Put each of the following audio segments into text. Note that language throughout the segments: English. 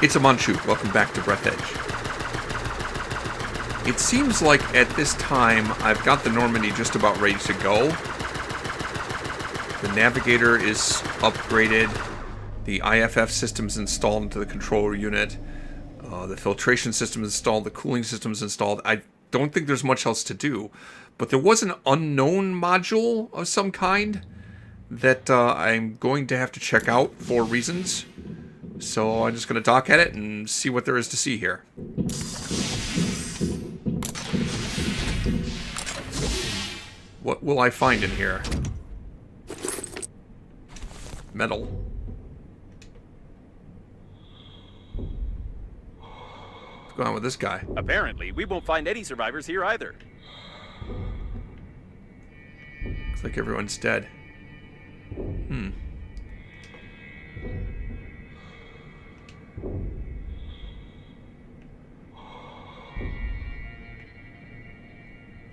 It's a Manchu. Welcome back to Breathedge. It seems like at this time I've got the Normandy just about ready to go. The navigator is upgraded. The IFF system's installed into the controller unit. The filtration system is installed. The cooling system's installed. I don't think there's much else to do. But there was an unknown module of some kind that I'm going to have to check out for reasons. So I'm just going to dock at it and see what there is to see here. What will I find in here? Metal. What's going on with this guy? Apparently, we won't find any survivors here either. Looks like everyone's dead.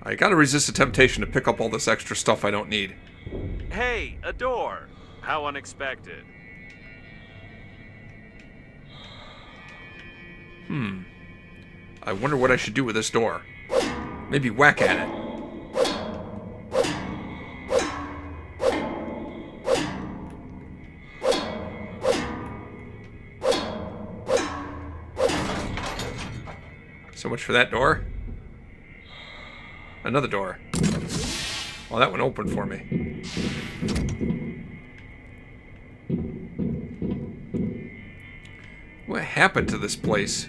I gotta resist the temptation to pick up all this extra stuff I don't need. Hey, a door! How unexpected. I wonder what I should do with this door. Maybe whack at it. So much for that door. Another door. Well, that one opened for me. What happened to this place?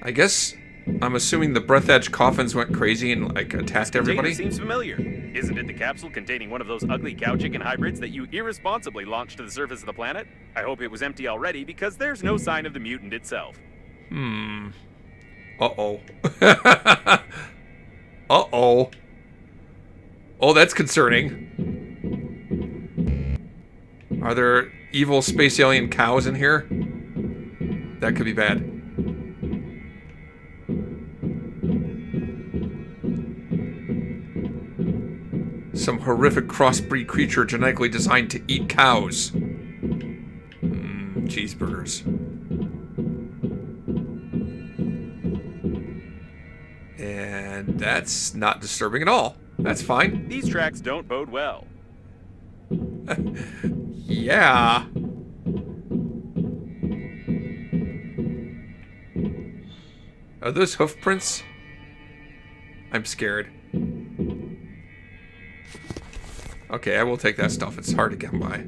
I guess I'm assuming the Breathedge coffins went crazy and like attacked everybody. Seems familiar. Isn't it the capsule containing one of those ugly cow chicken hybrids that you irresponsibly launched to the surface of the planet? I hope it was empty already because there's no sign of the mutant itself. Uh-oh. Uh-oh. Oh, that's concerning. Are there evil space alien cows in here? That could be bad. Some horrific crossbreed creature genetically designed to eat cows. Cheeseburgers. And that's not disturbing at all. That's fine. These tracks don't bode well. Yeah. Are those hoof prints? I'm scared. Okay, I will take that stuff. It's hard to get by.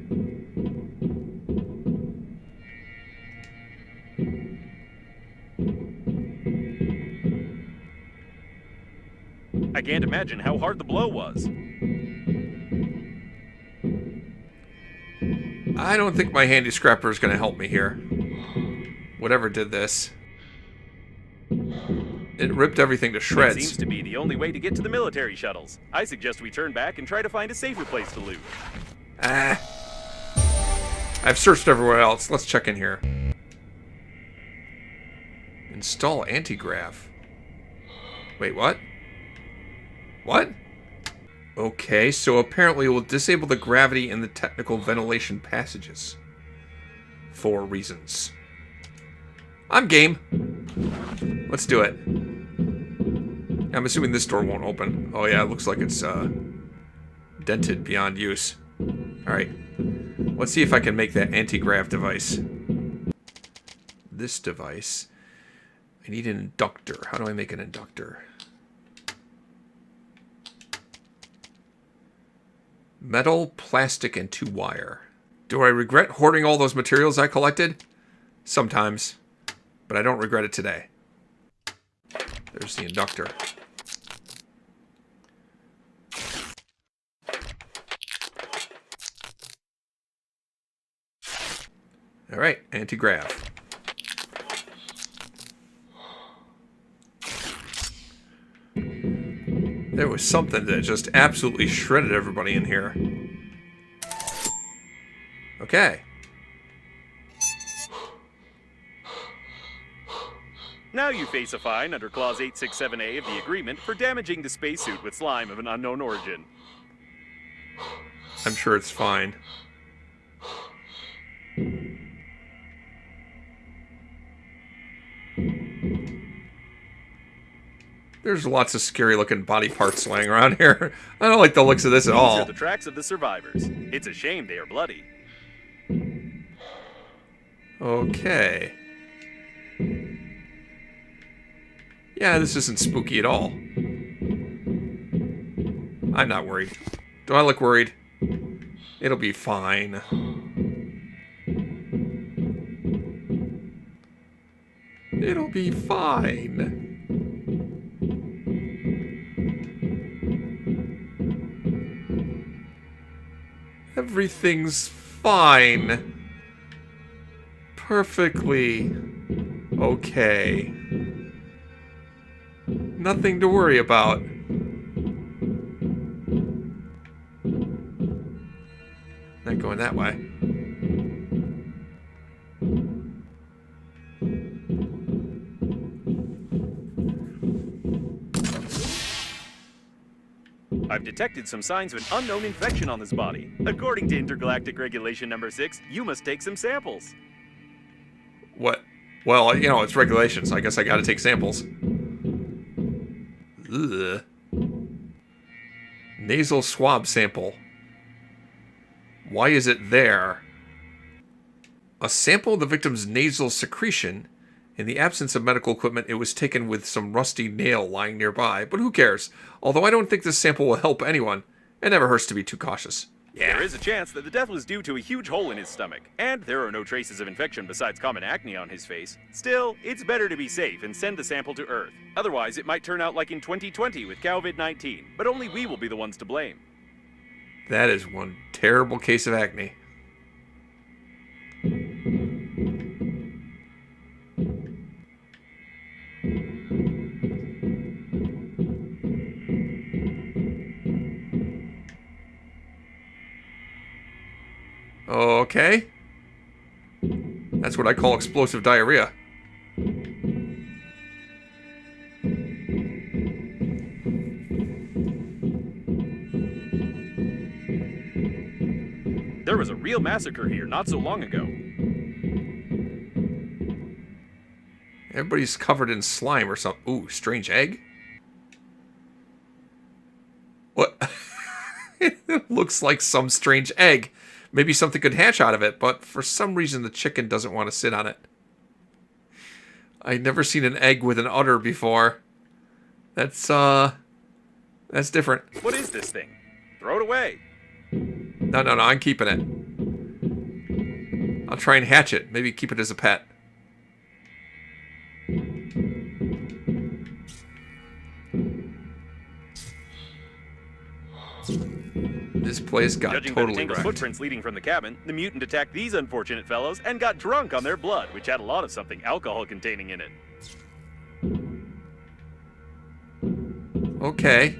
I can't imagine how hard the blow was. I don't think my handy scrapper is going to help me here. Whatever did this. It ripped everything to shreds. It seems to be the only way to get to the military shuttles. I suggest we turn back and try to find a safer place to loot. I've searched everywhere else. Let's check in here. Install anti-grav. Wait, what? What? Okay, so apparently it will disable the gravity in the technical ventilation passages. For reasons. I'm game. Let's do it. I'm assuming this door won't open. Oh yeah, it looks like it's dented beyond use. Alright. Let's see if I can make that anti-grav device. This device. I need an inductor. How do I make an inductor? Metal, plastic, and 2 wire. Do I regret hoarding all those materials I collected? Sometimes. But I don't regret it today. There's the inductor. Alright, anti-grav. There was something that just absolutely shredded everybody in here. Okay. Now you face a fine under Clause 867A of the agreement for damaging the spacesuit with slime of an unknown origin. I'm sure it's fine. There's lots of scary-looking body parts laying around here. I don't like the looks of this at These all. are the tracks of the survivors. It's a shame they are bloody. Okay. Yeah, this isn't spooky at all. I'm not worried. Do I look worried? It'll be fine. It'll be fine. Everything's fine. Perfectly okay. Nothing to worry about. Not going that way. I've detected some signs of an unknown infection on this body. According to Intergalactic Regulation Number 6, you must take some samples. What? Well, you know, it's regulations. I guess I gotta take samples. Ugh. Nasal swab sample. Why is it there? A sample of the victim's nasal secretion. In the absence of medical equipment, it was taken with some rusty nail lying nearby. But who cares? Although I don't think this sample will help anyone. It never hurts to be too cautious. Yeah. There is a chance that the death was due to a huge hole in his stomach, and there are no traces of infection besides common acne on his face. Still, it's better to be safe and send the sample to Earth. Otherwise, it might turn out like in 2020 with COVID-19, but only we will be the ones to blame. That is one terrible case of acne. Okay. That's what I call explosive diarrhea. There was a real massacre here not so long ago. Everybody's covered in slime or something. Ooh, strange egg? What? It looks like some strange egg. Maybe something could hatch out of it, but for some reason the chicken doesn't want to sit on it. I've never seen an egg with an udder before. That's different. What is this thing? Throw it away. No, I'm keeping it. I'll try and hatch it. Maybe keep it as a pet. This place got Judging by the totally tangled wrecked. footprints leading from the cabin, the mutant attacked these unfortunate fellows and got drunk on their blood, which had a lot of something alcohol containing in it. Okay.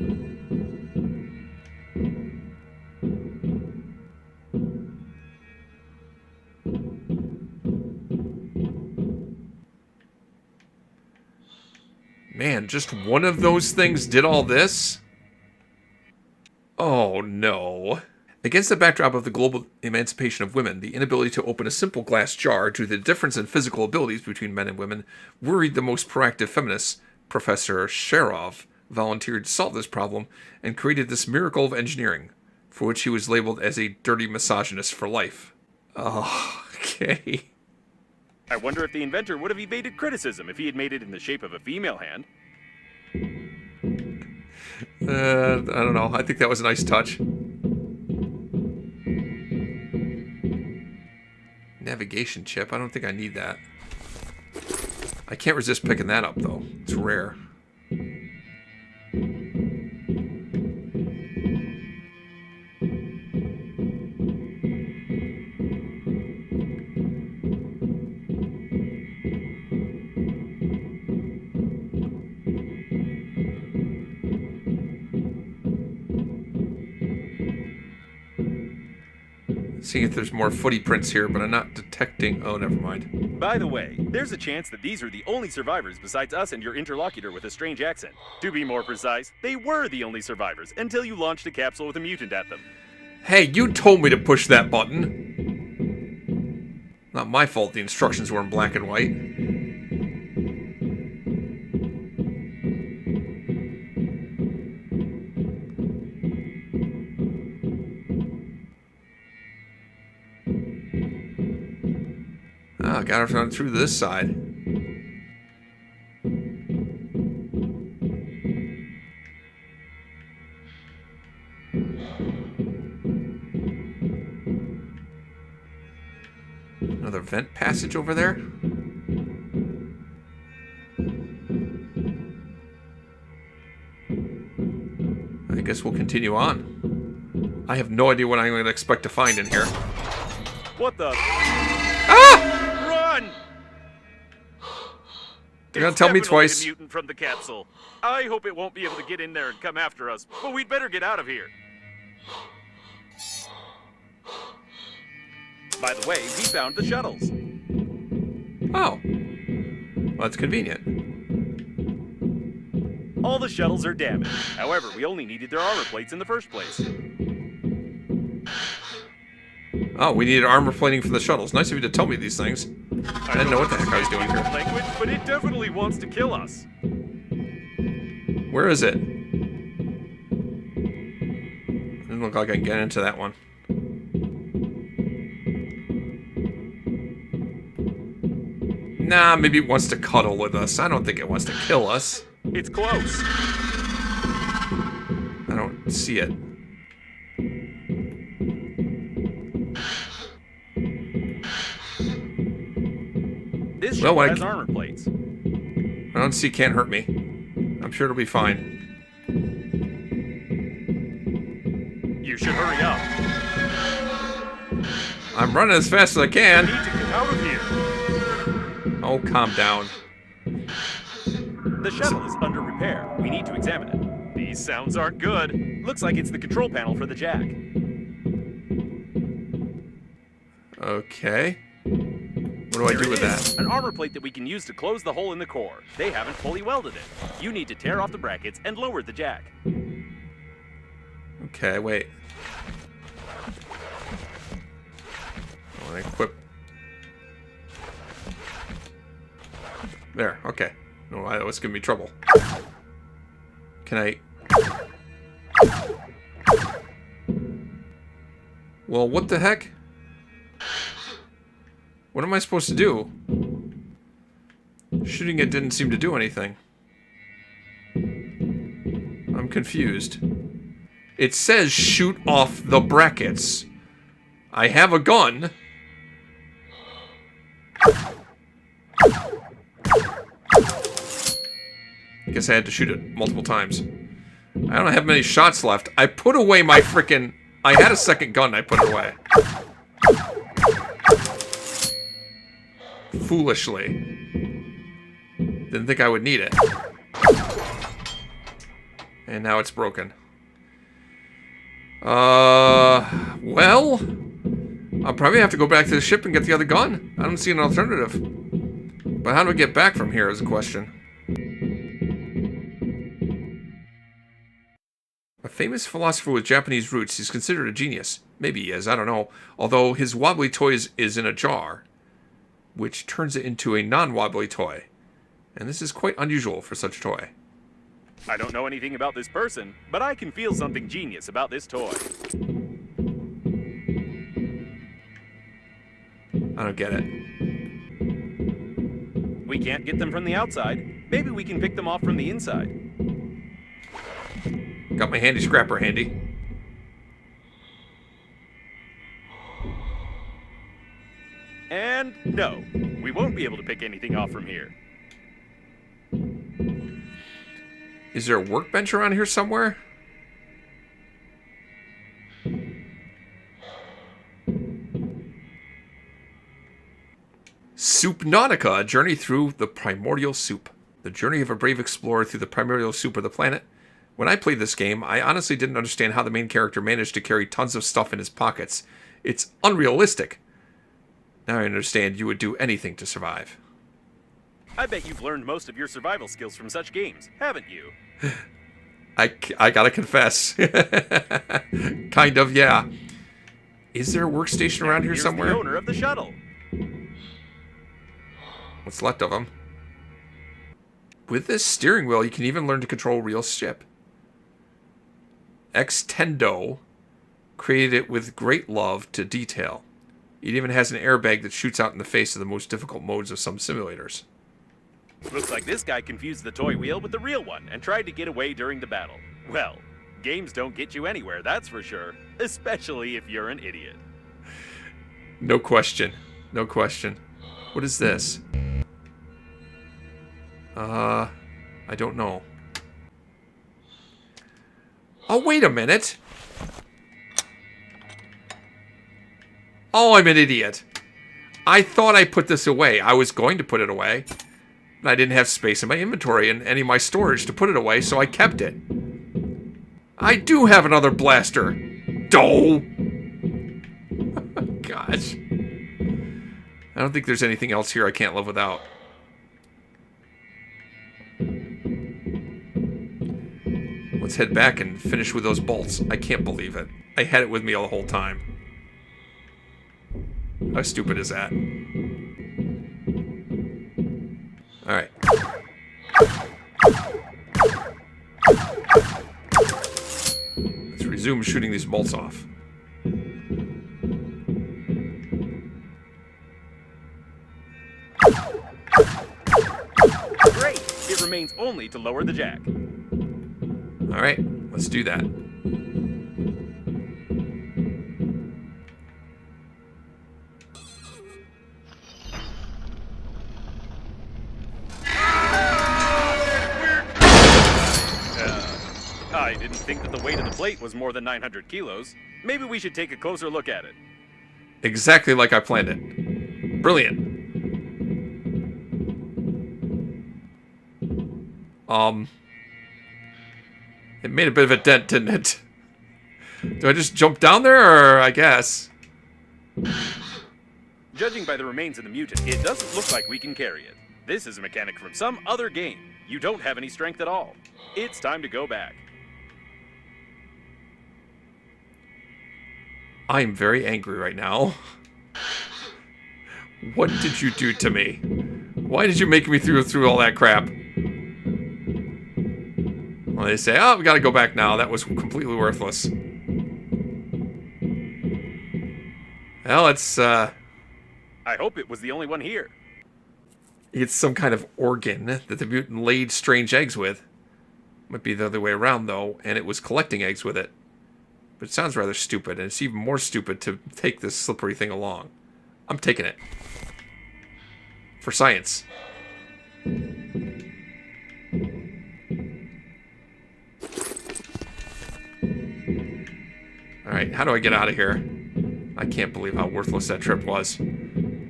Man, just one of those things did all this? Oh, no. Against the backdrop of the global emancipation of women, the inability to open a simple glass jar due to the difference in physical abilities between men and women worried the most proactive feminists. Professor Sharov volunteered to solve this problem and created this miracle of engineering, for which he was labeled as a dirty misogynist for life. Oh, okay. I wonder if the inventor would have evaded criticism if he had made it in the shape of a female hand. I don't know. I think that was a nice touch. Navigation chip. I don't think I need that. I can't resist picking that up, though. It's rare. Seeing if there's more footy prints here, but I'm not detecting... Oh, never mind. By the way, there's a chance that these are the only survivors besides us and your interlocutor with a strange accent. To be more precise, they were the only survivors until you launched a capsule with a mutant at them. Hey, you told me to push that button. Not my fault the instructions were in black and white. Ah, got to run through this side. Another vent passage over there? I guess we'll continue on. I have no idea what I'm going to expect to find in here. What the? Ah! Run! You're going to tell me It's twice. definitely a mutant from the capsule. I hope it won't be able to get in there and come after us, but we'd better get out of here. By the way, we found the shuttles. Oh. Well, that's convenient. All the shuttles are damaged. However, we only needed their armor plates in the first place. Oh, we needed armor plating for the shuttles. Nice of you to tell me these things. I didn't know what the heck I was doing here. Language, but it definitely wants to kill us. Where is it? Doesn't look like I can get into that one. Nah, maybe it wants to cuddle with us. I don't think it wants to kill us. It's close. I don't see it. This Well, ship has armor plates. I don't see can't hurt me. I'm sure it'll be fine. You should hurry up. I'm running as fast as I We can. need to get out of here. Oh, calm down. The shuttle is under repair. We need to examine it. These sounds aren't good. Looks like it's the control panel for the jack. Okay. What do I do with that? An armor plate that we can use to close the hole in the core. They haven't fully welded it. You need to tear off the brackets and lower the jack. Okay, wait. I want to equip. There, okay. No, that was giving me trouble. Can I... Well, what the heck? What am I supposed to do? Shooting it didn't seem to do anything. I'm confused. It says shoot off the brackets. I have a gun. I guess I had to shoot it multiple times. I don't have many shots left. I put away my frickin'... I had a second gun, I put it away. Foolishly. Didn't think I would need it. And now it's broken. Well... I'll probably have to go back to the ship and get the other gun. I don't see an alternative. But how do we get back from here is the question. A famous philosopher with Japanese roots, he's considered a genius. Maybe he is, I don't know. Although his wobbly toy is in a jar, which turns it into a non-wobbly toy. And this is quite unusual for such a toy. I don't know anything about this person, but I can feel something genius about this toy. I don't get it. We can't get them from the outside. Maybe we can pick them off from the inside. Got my handy scrapper handy. And no, we won't be able to pick anything off from here. Is there a workbench around here somewhere? Soupnautica, a journey through the primordial soup. The journey of a brave explorer through the primordial soup of the planet. When I played this game, I honestly didn't understand how the main character managed to carry tons of stuff in his pockets. It's unrealistic. Now I understand you would do anything to survive. I bet you've learned most of your survival skills from such games, haven't you? I gotta confess. Kind of, yeah. Is there a workstation around here Here's somewhere? the owner of the shuttle. What's left of them? With this steering wheel, you can even learn to control a real ship. Extendo created it with great love to detail. It even has an airbag that shoots out in the face of the most difficult modes of some simulators. Looks like this guy confused the toy wheel with the real one and tried to get away during the battle. Well, games don't get you anywhere, that's for sure. Especially if you're an idiot. No question. No question. What is this? I don't know. Oh, wait a minute. Oh, I'm an idiot. I thought I put this away. I was going to put it away. But I didn't have space in my inventory and any of my storage to put it away, so I kept it. I do have another blaster. Doh! Gosh. I don't think there's anything else here I can't live without. Let's head back and finish with those bolts. I can't believe it. I had it with me all the whole time. How stupid is that? Alright. Let's resume shooting these bolts off. Great! It remains only to lower the jack. Alright, let's do that. I didn't think that the weight of the plate was more than 900 kilos. Maybe we should take a closer look at it. Exactly like I planned it. Brilliant. It made a bit of a dent, didn't it? Do I just jump down there, or I guess? Judging by the remains of the mutant, it doesn't look like we can carry it. This is a mechanic from some other game. You don't have any strength at all. It's time to go back. I'm very angry right now. What did you do to me? Why did you make me through all that crap? Well, they say, oh, we gotta go back now. That was completely worthless. Well, it's, I hope it was the only one here. It's some kind of organ that the mutant laid strange eggs with. Might be the other way around, though, and it was collecting eggs with it. But it sounds rather stupid, and it's even more stupid to take this slippery thing along. I'm taking it. For science. Alright, how do I get out of here? I can't believe how worthless that trip was.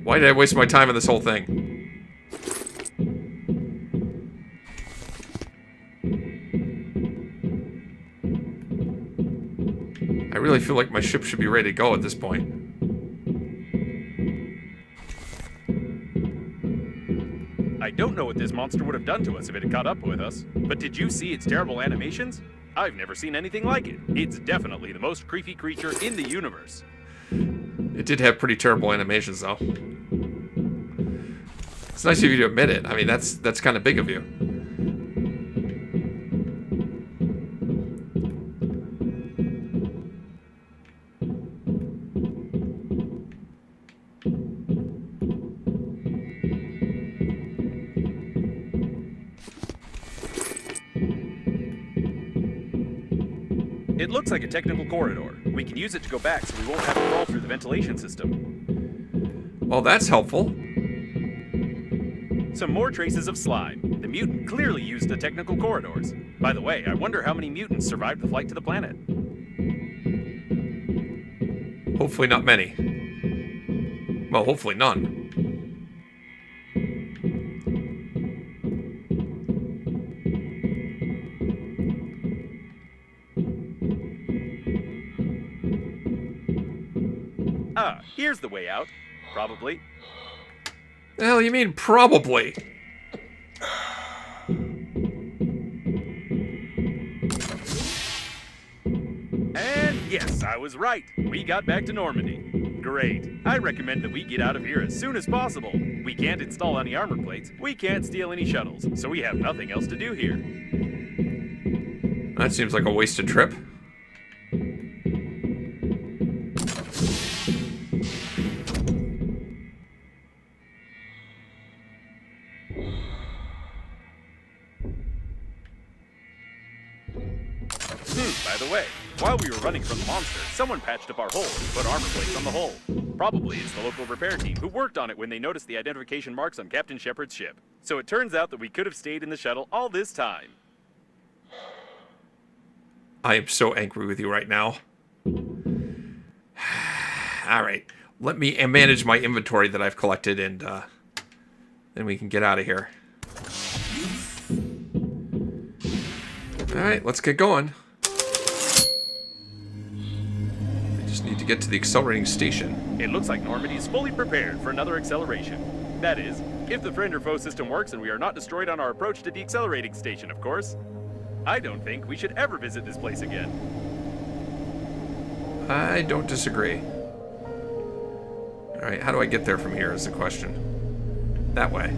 Why did I waste my time on this whole thing? I really feel like my ship should be ready to go at this point. I don't know what this monster would have done to us if it had caught up with us, but did you see its terrible animations? I've never seen anything like it. It's definitely the most creepy creature in the universe. It did have pretty terrible animations, though. It's nice of you to admit it. I mean, that's kind of big of you. It looks like a technical corridor. We can use it to go back so we won't have to crawl through the ventilation system. Well, that's helpful. Some more traces of slime. The mutant clearly used the technical corridors. By the way, I wonder how many mutants survived the flight to the planet. Hopefully not many. Well, hopefully none. Ah, here's the way out. Probably. The hell you mean, probably? And yes, I was right. We got back to Normandy. Great. I recommend that we get out of here as soon as possible. We can't install any armor plates, we can't steal any shuttles, so we have nothing else to do here. That seems like a wasted trip. By the way, while we were running from the monster, someone patched up our hole and put armor plates on the hull. Probably it's the local repair team who worked on it when they noticed the identification marks on Captain Shepard's ship. So it turns out that we could have stayed in the shuttle all this time. I am so angry with you right now. Alright, let me manage my inventory that I've collected, and then we can get out of here. Alright, let's get going. I just need to get to the accelerating station. It looks like Normandy is fully prepared for another acceleration. That is, if the friend or foe system works and we are not destroyed on our approach to the accelerating station, of course. I don't think we should ever visit this place again. I don't disagree. Alright, how do I get there from here is the question. That way.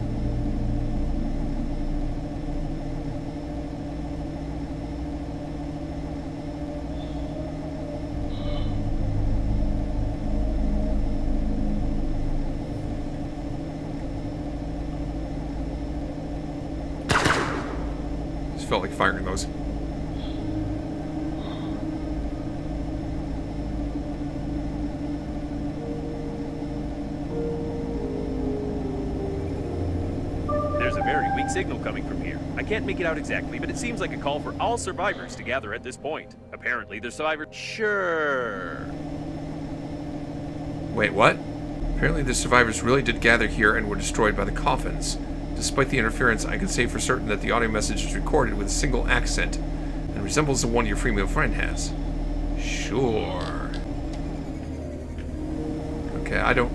Just felt like firing those. There's a very weak signal coming from here. I can't make it out exactly, but it seems like a call for all survivors to gather at this point. Apparently, the survivors... Sure. Wait, what? Apparently the survivors really did gather here and were destroyed by the coffins. Despite the interference, I can say for certain that the audio message is recorded with a single accent and resembles the one your female friend has. Sure. Okay, I don't...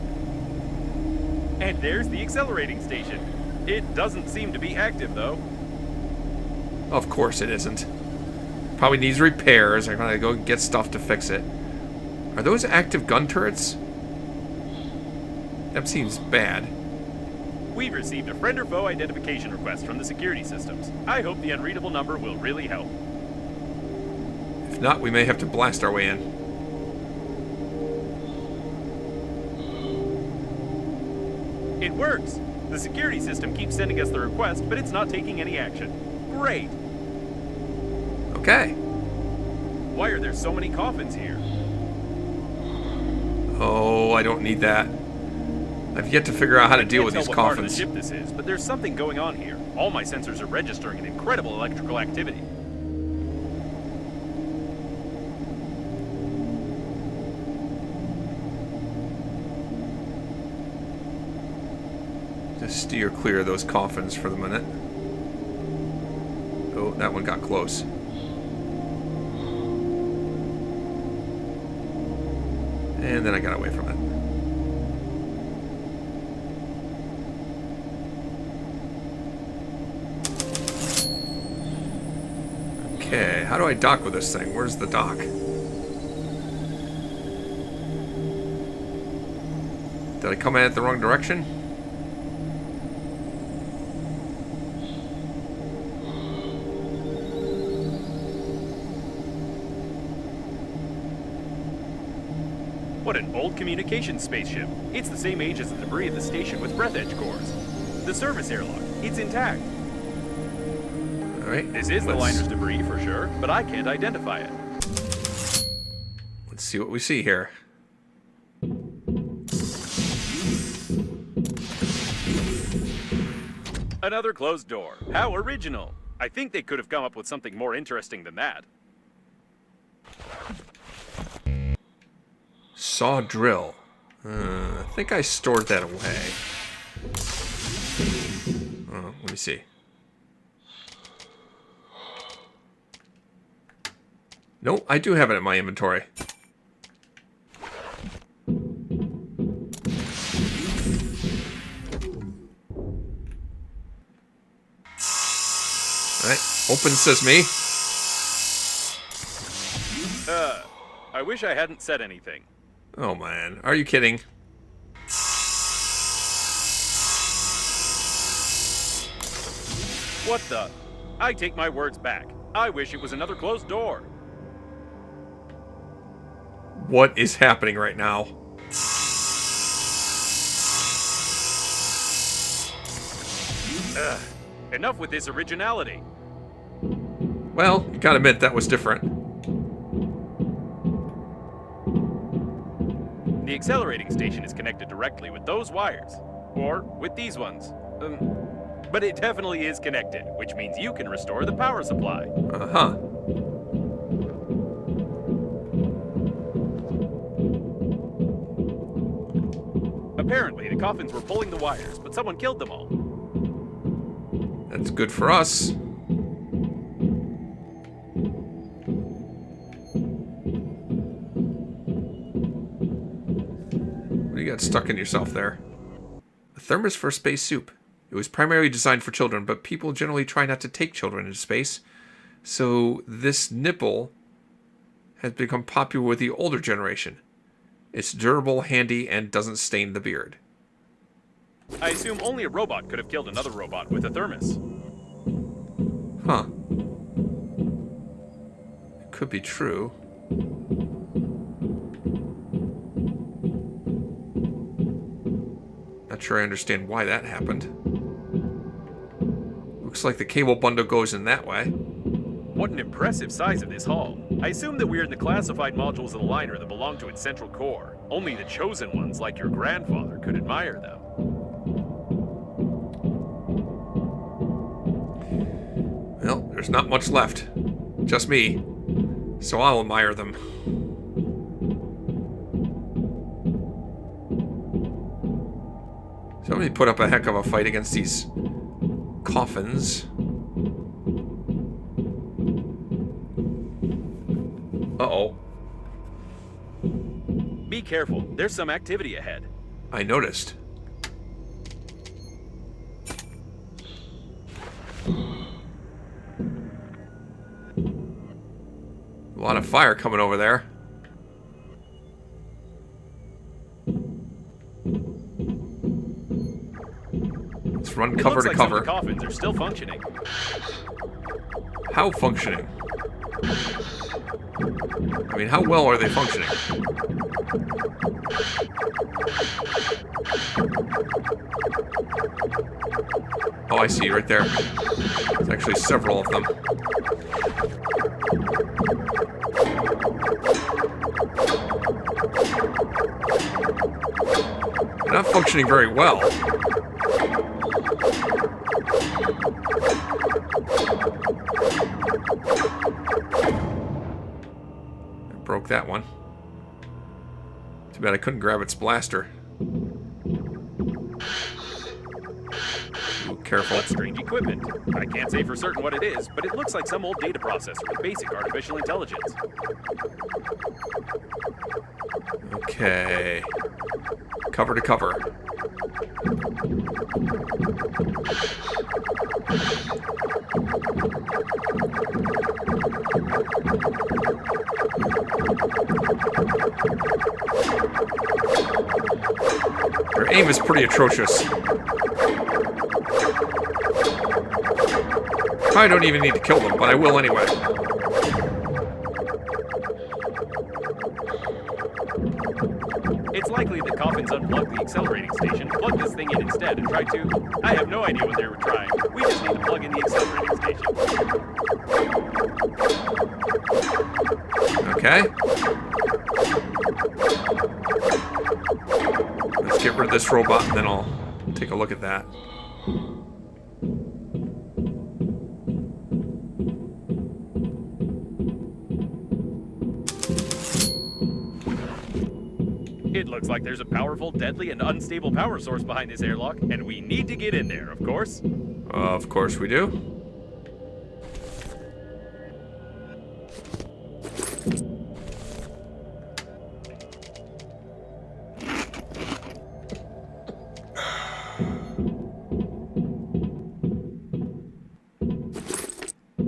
And there's the accelerating station. It doesn't seem to be active, though. Of course it isn't. Probably needs repairs. I'm gonna go get stuff to fix it. Are those active gun turrets? That seems bad. We've received a friend or foe identification request from the security systems. I hope the unreadable number will really help. If not, we may have to blast our way in. It works! The security system keeps sending us the request, but it's not taking any action. Great! Okay. Why are there so many coffins here? Oh, I don't need that. I've yet to figure out how to deal with these I can't tell what part of coffins. the ship this is, but there's something going on here. All my sensors are registering an incredible electrical activity. Just steer clear of those coffins for the minute. Oh, that one got close. And then I got away from it. Okay, how do I dock with this thing? Where's the dock? Did I come at it the wrong direction? What an old communications spaceship. It's the same age as the debris at the station with Breathedge cores. The service airlock, it's intact. Alright. This is the liner's debris for sure, but I can't identify it. Let's see what we see here. Another closed door. How original. I think they could have come up with something more interesting than that. Saw drill. I think I stored that away. Let me see. Nope, I do have it in my inventory. Alright, open sesame. I wish I hadn't said anything. Oh man, are you kidding? What the? I take my words back. I wish it was another closed door. What is happening right now? Ugh. Enough with this originality. Well, you gotta admit that was different. The accelerating station is connected directly with those wires. Or with these ones. But it definitely is connected, which means you can restore the power supply. Uh-huh. Apparently, the coffins were pulling the wires, but someone killed them all. That's good for us. What do you got stuck in yourself there? A thermos for space soup. It was primarily designed for children, but people generally try not to take children into space. So this nipple has become popular with the older generation. It's durable, handy, and doesn't stain the beard. I assume only a robot could have killed another robot with a thermos. Huh. It could be true. Not sure I understand why that happened. Looks like the cable bundle goes in that way. What an impressive size of this hull. I assume that we're in the classified modules of the liner that belong to its central core. Only the chosen ones, like your grandfather, could admire them. Well, there's not much left. Just me. So I'll admire them. Somebody put up a heck of a fight against these coffins. Uh-oh. Be careful, there's some activity ahead. I noticed. A lot of fire coming over there. Let's run cover to It looks like cover. some of the coffins are still functioning. How functioning? I mean, how well are they functioning? Oh, I see, right there. There's actually several of them. They're not functioning very well. I broke that one. Too bad I couldn't grab its blaster. Ooh, careful. What strange equipment? I can't say for certain what it is, but it looks like some old data processor with basic artificial intelligence. Okay. Cover to cover. Their aim is pretty atrocious. I don't even need to kill them, but I will anyway. It's likely the coffins unplugged the accelerating station, plugged this thing in instead, and tried to... I have no idea what they were trying. We just need to plug in the accelerating station. Okay. Let's get rid of this robot and then I'll take a look at that. It looks like there's a powerful, deadly, and unstable power source behind this airlock, and we need to get in there, of course. Of course we do.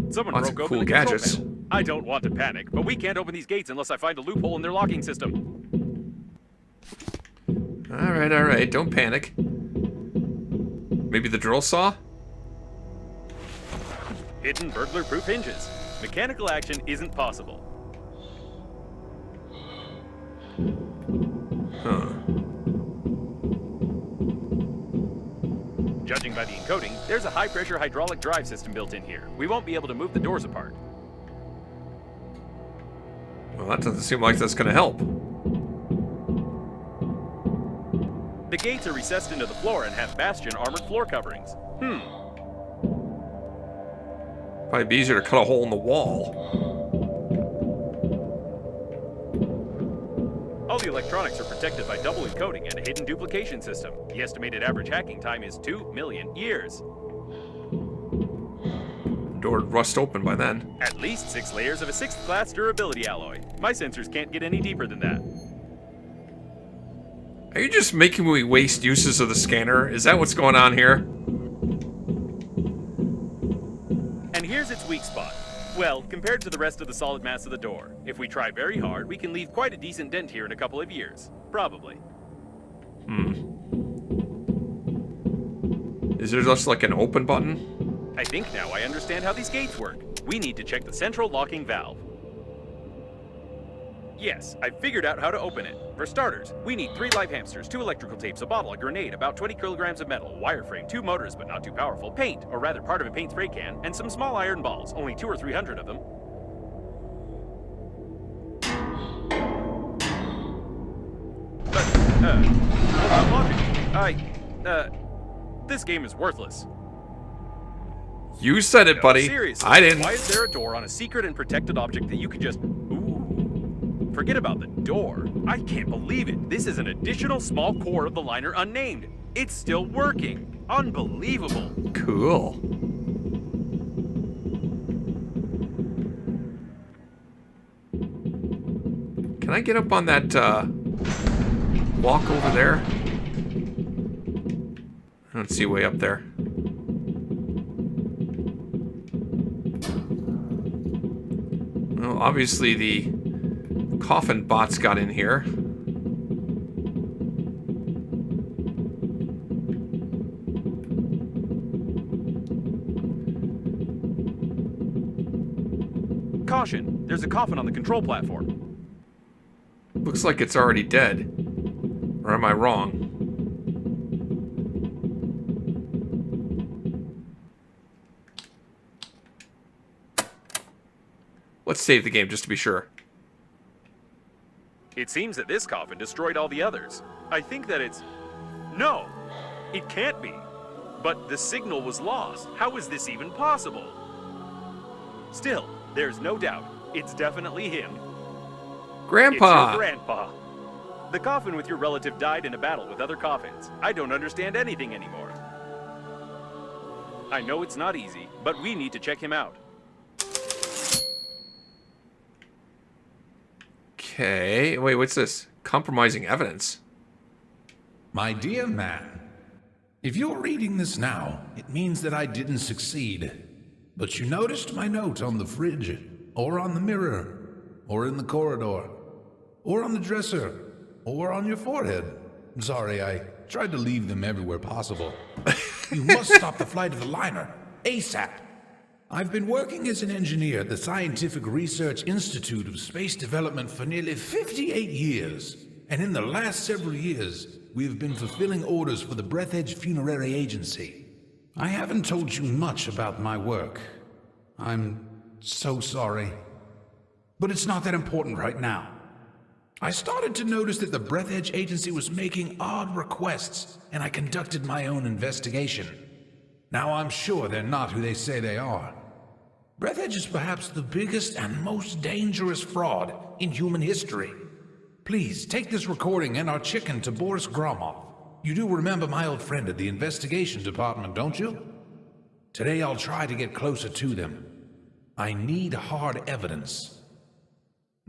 Someone Lots of broke cool open the control gadgets. panel. I don't want to panic, but we can't open these gates unless I find a loophole in their locking system. Alright, don't panic. Maybe the drill saw? Hidden burglar-proof hinges. Mechanical action isn't possible. Huh. Judging by the encoding, there's a high-pressure hydraulic drive system built in here. We won't be able to move the doors apart. Well, that doesn't seem like that's going to help. The gates are recessed into the floor and have bastion armored floor coverings. Probably be easier to cut a hole in the wall. All the electronics are protected by double encoding and a hidden duplication system. The estimated average hacking time is 2 million years. Door would rust open by then. At least 6 layers of a 6th class durability alloy. My sensors can't get any deeper than that. Are you just making me waste uses of the scanner? Is that what's going on here? And here's its weak spot. Well, compared to the rest of the solid mass of the door, if we try very hard, we can leave quite a decent dent here in a couple of years. Probably. Is there just like an open button? I think now I understand how these gates work. We need to check the central locking valve. Yes, I figured out how to open it. For starters, we need 3 live hamsters, 2 electrical tapes, a bottle, a grenade, about 20 kilograms of metal, a wireframe, 2 motors but not too powerful, paint, or rather part of a paint spray can, and some small iron balls, only 200 or 300 of them. But, logic. This game is worthless. You said it, buddy. Seriously, I didn't. Why is there a door on a secret and protected object that you could just... Ooh. Forget about the door. I can't believe it. This is an additional small core of the liner unnamed. It's still working. Unbelievable. Cool. Can I get up on that walk over there? I don't see way up there. Well, obviously the coffin bots got in here. Caution, there's a coffin on the control platform. Looks like it's already dead. Or am I wrong? Let's save the game just to be sure. It seems that this coffin destroyed all the others. I think that it's... No! It can't be. But the signal was lost. How is this even possible? Still, there's no doubt. It's definitely him. Grandpa! It's your grandpa. The coffin with your relative died in a battle with other coffins. I don't understand anything anymore. I know it's not easy, but we need to check him out. Okay, wait, what's this? Compromising evidence. My dear man, if you're reading this now, it means that I didn't succeed. But you noticed my note on the fridge, or on the mirror, or in the corridor, or on the dresser, or on your forehead. Sorry, I tried to leave them everywhere possible. You must stop the flight of the liner, ASAP. I've been working as an engineer at the Scientific Research Institute of Space Development for nearly 58 years. And in the last several years, we've been fulfilling orders for the Breathedge Funerary Agency. I haven't told you much about my work. I'm so sorry. But it's not that important right now. I started to notice that the Breathedge Agency was making odd requests, and I conducted my own investigation. Now I'm sure they're not who they say they are. Breathedge is perhaps the biggest and most dangerous fraud in human history. Please, take this recording and our chicken to Boris Gromov. You do remember my old friend at the investigation department, don't you? Today I'll try to get closer to them. I need hard evidence.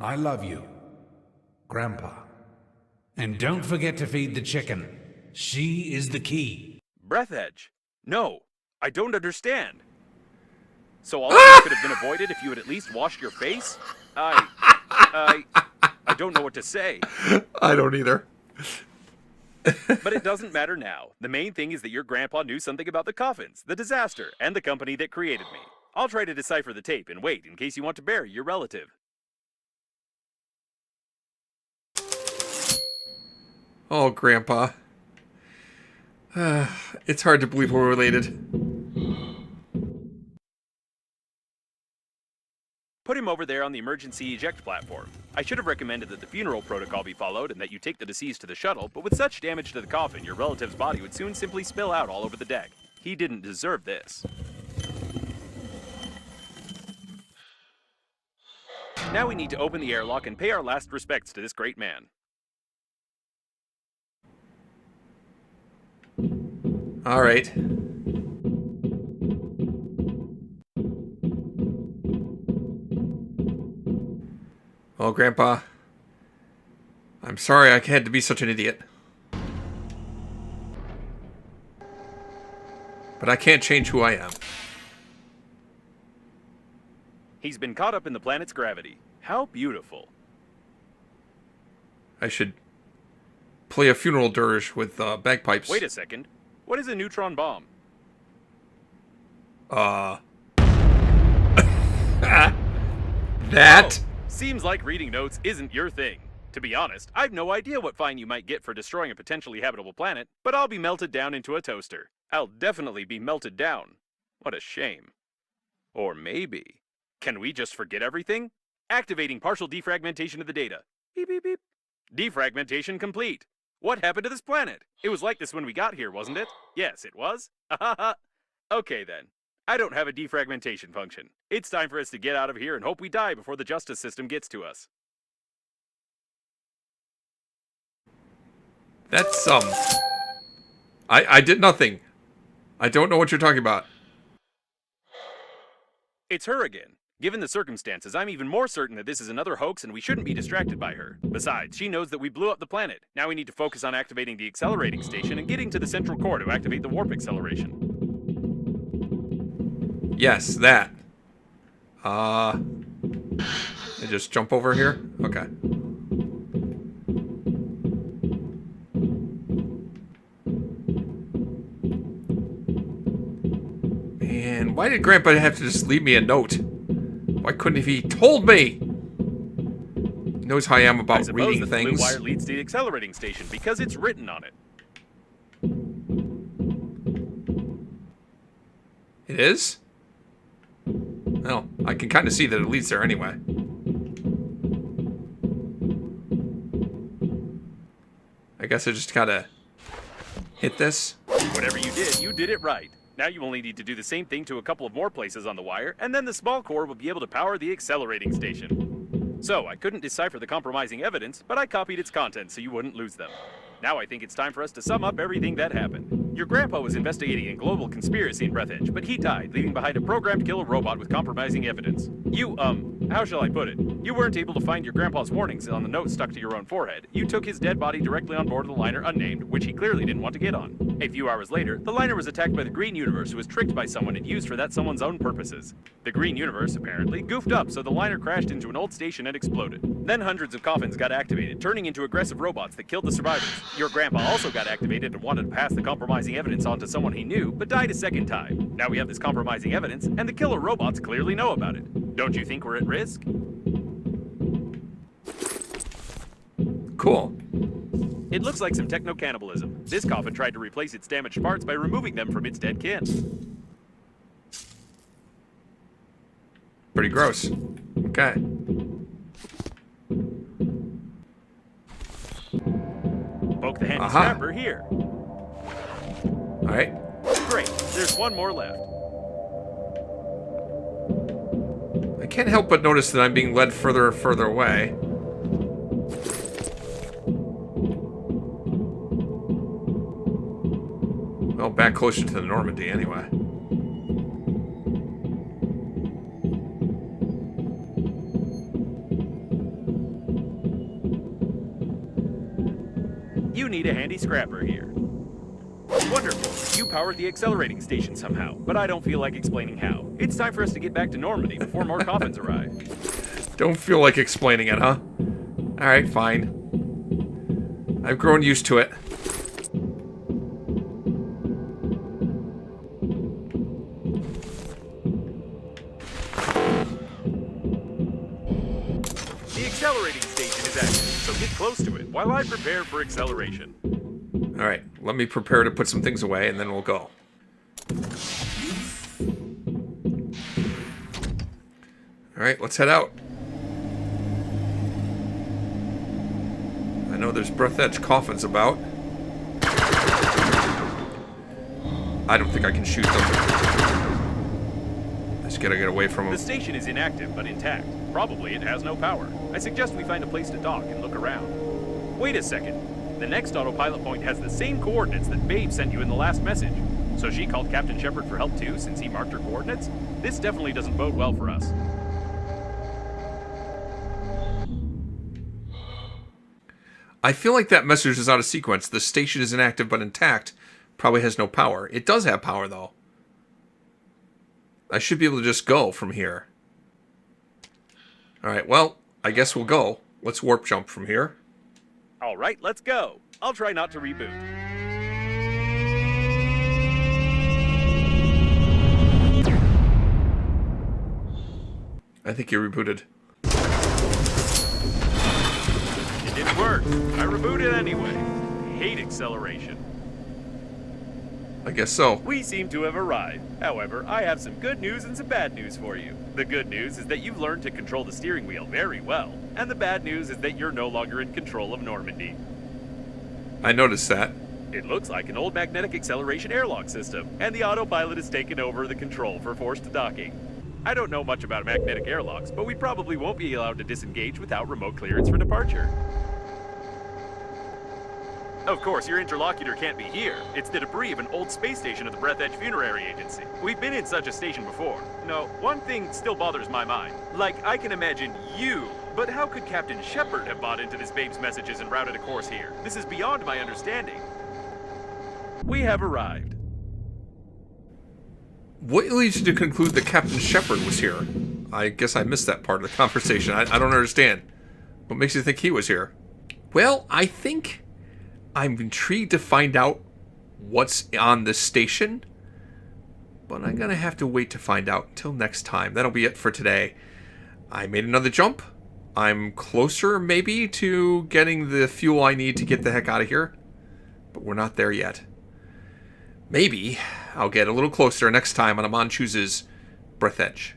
I love you, Grandpa. And don't forget to feed the chicken. She is the key. Breathedge. No, I don't understand. So all of this could have been avoided if you had at least washed your face? I don't know what to say. I don't either. But it doesn't matter now. The main thing is that your grandpa knew something about the coffins, the disaster, and the company that created me. I'll try to decipher the tape and wait in case you want to bury your relative. Oh, Grandpa. It's hard to believe we're related. Put him over there on the emergency eject platform. I should have recommended that the funeral protocol be followed and that you take the deceased to the shuttle, but with such damage to the coffin, your relative's body would soon simply spill out all over the deck. He didn't deserve this. Now we need to open the airlock and pay our last respects to this great man. All right. Well, Grandpa, I'm sorry I had to be such an idiot. But I can't change who I am. He's been caught up in the planet's gravity. How beautiful. I should play a funeral dirge with bagpipes. Wait a second. What is a neutron bomb? That? Oh, seems like reading notes isn't your thing. To be honest, I've no idea what fine you might get for destroying a potentially habitable planet, but I'll be melted down into a toaster. I'll definitely be melted down. What a shame. Or maybe. Can we just forget everything? Activating partial defragmentation of the data. Beep, beep, beep. Defragmentation complete. What happened to this planet? It was like this when we got here, wasn't it? Yes, it was. Okay then. I don't have a defragmentation function. It's time for us to get out of here and hope we die before the justice system gets to us. That's, I did nothing. I don't know what you're talking about. It's her again. Given the circumstances, I'm even more certain that this is another hoax and we shouldn't be distracted by her. Besides, she knows that we blew up the planet. Now we need to focus on activating the accelerating station and getting to the central core to activate the warp acceleration. Yes, that. I just jump over here? Okay. Man, why did Grandpa have to just leave me a note? Why couldn't he told me? He knows how I am about reading the things. Blue wire leads to the accelerating station because it's written on it. It is? Well, I can kind of see that it leads there anyway. I guess I just gotta hit this. Whatever you did it right. Now you only need to do the same thing to a couple of more places on the wire, and then the small core will be able to power the accelerating station. So, I couldn't decipher the compromising evidence, but I copied its contents so you wouldn't lose them. Now I think it's time for us to sum up everything that happened. Your grandpa was investigating a global conspiracy in Breathedge, but he died, leaving behind a programmed killer robot with compromising evidence. You, how shall I put it? You weren't able to find your grandpa's warnings on the note stuck to your own forehead. You took his dead body directly on board of the liner unnamed, which he clearly didn't want to get on. A few hours later, the liner was attacked by the Green Universe, who was tricked by someone and used for that someone's own purposes. The Green Universe, apparently, goofed up, so the liner crashed into an old station and exploded. Then hundreds of coffins got activated, turning into aggressive robots that killed the survivors. Your grandpa also got activated and wanted to pass the compromising evidence on to someone he knew, but died a second time. Now we have this compromising evidence, and the killer robots clearly know about it. Don't you think we're at risk? Cool. It looks like some techno-cannibalism. This coffin tried to replace its damaged parts by removing them from its dead kin. Pretty gross. Okay. Poke the handy scrapper here. Alright. Great, there's one more left. I can't help but notice that I'm being led further and further away. Well, back closer to the Normandy anyway. You need a handy scrapper here. Wonderful. You powered the accelerating station somehow, but I don't feel like explaining how. It's time for us to get back to Normandy before more coffins arrive. Don't feel like explaining it, huh? Alright, fine. I've grown used to it. The accelerating station is active, so get close to it while I prepare for acceleration. Alright, let me prepare to put some things away, and then we'll go. Alright, let's head out. I know there's Breathedge coffins about. I don't think I can shoot them. I just gotta get away from them. The station is inactive but intact. Probably it has no power. I suggest we find a place to dock and look around. Wait a second. The next autopilot point has the same coordinates that Babe sent you in the last message. So she called Captain Shepard for help too, since he marked her coordinates? This definitely doesn't bode well for us. I feel like that message is out of sequence. The station is inactive but intact. Probably has no power. It does have power, though. I should be able to just go from here. Alright, well, I guess we'll go. Let's warp jump from here. Alright, let's go. I'll try not to reboot. I think you rebooted. It didn't work. I rebooted anyway. Hate acceleration. I guess so. We seem to have arrived. However, I have some good news and some bad news for you. The good news is that you've learned to control the steering wheel very well. And the bad news is that you're no longer in control of Normandy. I noticed that. It looks like an old magnetic acceleration airlock system, and the autopilot has taken over the control for forced docking. I don't know much about magnetic airlocks, but we probably won't be allowed to disengage without remote clearance for departure. Of course, your interlocutor can't be here. It's the debris of an old space station of the Breathedge Funerary Agency. We've been in such a station before. No, one thing still bothers my mind. Like, I can imagine you, but how could Captain Shepard have bought into this Babe's messages and routed a course here? This is beyond my understanding. We have arrived. What leads you to conclude that Captain Shepard was here? I guess I missed that part of the conversation. I don't understand. What makes you think he was here? Well, I think I'm intrigued to find out what's on this station, but I'm going to have to wait to find out until next time. That'll be it for today. I made another jump. I'm closer, maybe, to getting the fuel I need to get the heck out of here, but we're not there yet. Maybe I'll get a little closer next time on Amon Chooses Breathedge.